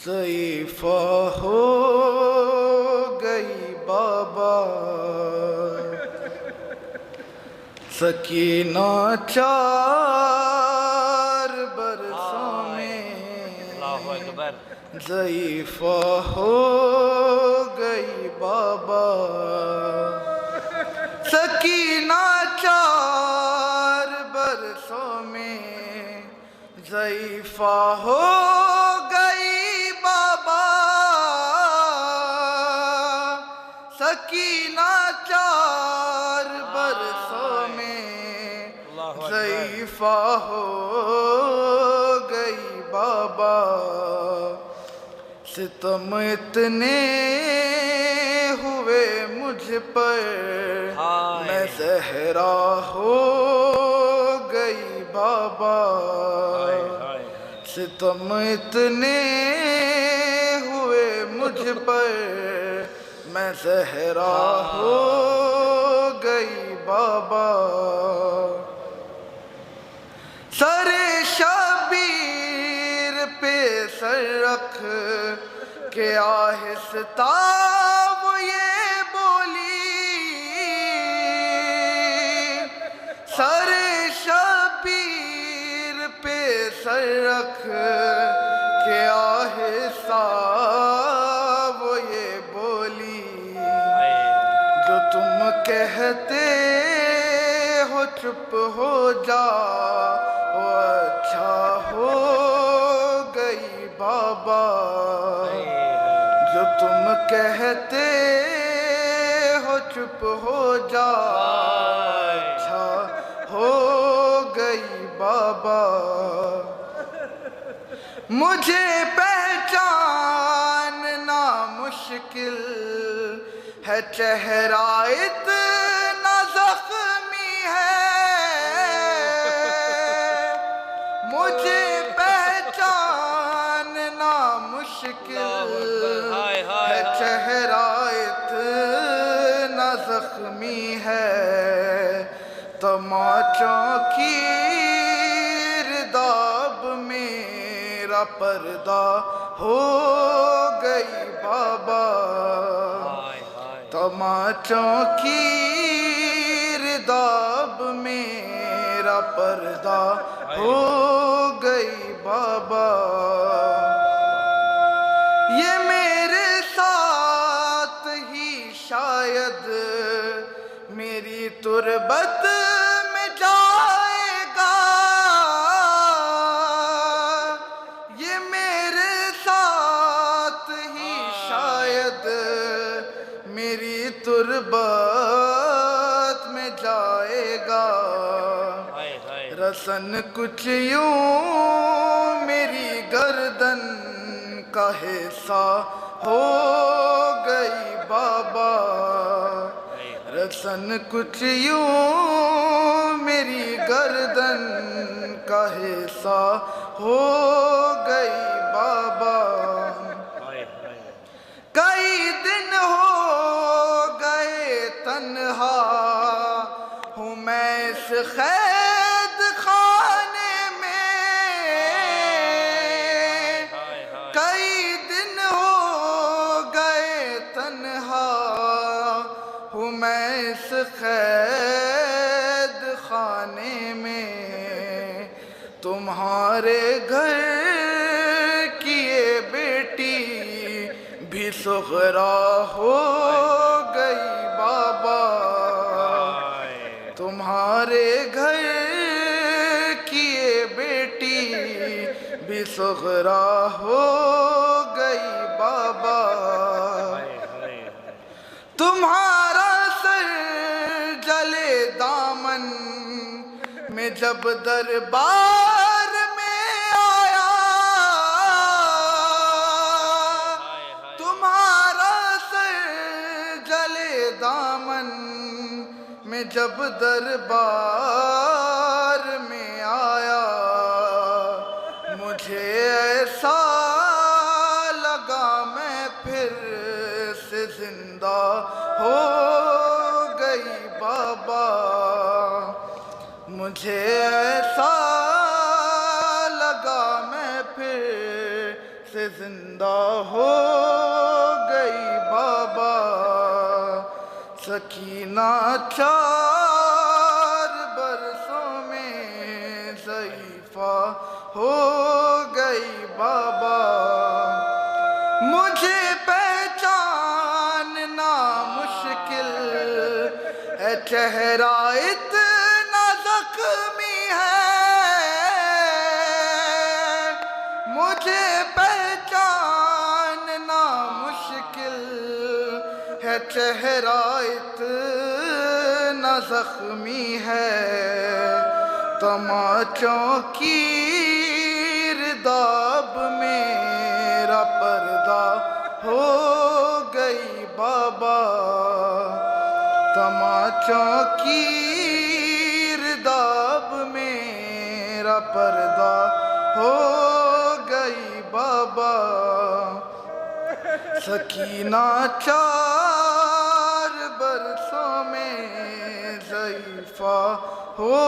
ضعیفہ ہو گئی بابا، سکینہ 4 برسوں میں اللہ اکبر، ضعیفہ ہو گئی بابا، سکینہ 4 برسوں میں ضعیفہ ہو گئی بابا، سکینہ 4 برسوں میں ضعیفہ ہو گئی بابا، ستم اتنے ہوئے مجھ پر میں زہرا ہو گئی بابا، ستم اتنے ہوئے مجھ پر میں زہرا ہو گئی بابا، سر شبیر پہ سر رکھ کے آہستہ وہ یہ بولی، سر شبیر پہ سر رکھ کے آہستہ وہ یہ بولی، جو تم کہتے ہو چپ ہو جا وہ اچھا ہو گئی بابا، جو تم کہتے ہو چپ ہو جا اچھا ہو گئی بابا، مجھے پہچاننا مشکل ہے، چہرہ اتنا زخمی ہے، مجھے پہچاننا مشکل ہے، چہرہ اتنا زخمی ہے، تماچوں کی رداب میرا پردہ ہو گئی بابا، تماچوں کی رداب میرا پردہ ہو گئی بابا، یہ میرے ساتھ ہی شاید میری تربت میں جائے گا، یہ میرے ساتھ ہی شاید میری تربت میں جائے گا، رسن کچھ یوں میری گردن کا حصہ ہو گئی بابا، رسن کچھ یوں میری گردن کا حصہ ہو گئی بابا، کئی دن ہو گئے تنہا ہوں میں اس قید خانے میں، کئی دن ہو گئے تنہا ہوں میں اس قید خانے میں، تمہارے گھر کی یہ بیٹی بھی سغرا ہو گئی بابا، تمہارے گھر کی یہ بیٹی بھی سغرا ہو گئی بابا، تمہارا سر جلے دامن میں جب دربار میں آیا، تمہارا سر جلے دامن میں جب دربار میں آیا، مجھے ایسا لگا میں پھر سے زندہ ہو گئی بابا، مجھے ایسا لگا میں پھر سے زندہ ہو گئی بابا، سکینہ 4 برسوں میں ضعیفہ ہو گئی بابا، مجھے پہچاننا مشکل ہے، چہرہ اتنا زخمی ہے، مجھے پہچاننا مشکل ہے، چہرہ اتنا زخمی ہے، تماچوں کی رداب میرا پردہ ہو گئی بابا، تماچوں کی رداب میرا پردہ ہو گئی بابا، سکینہ 4 برسوں میں ضعیفہ ہو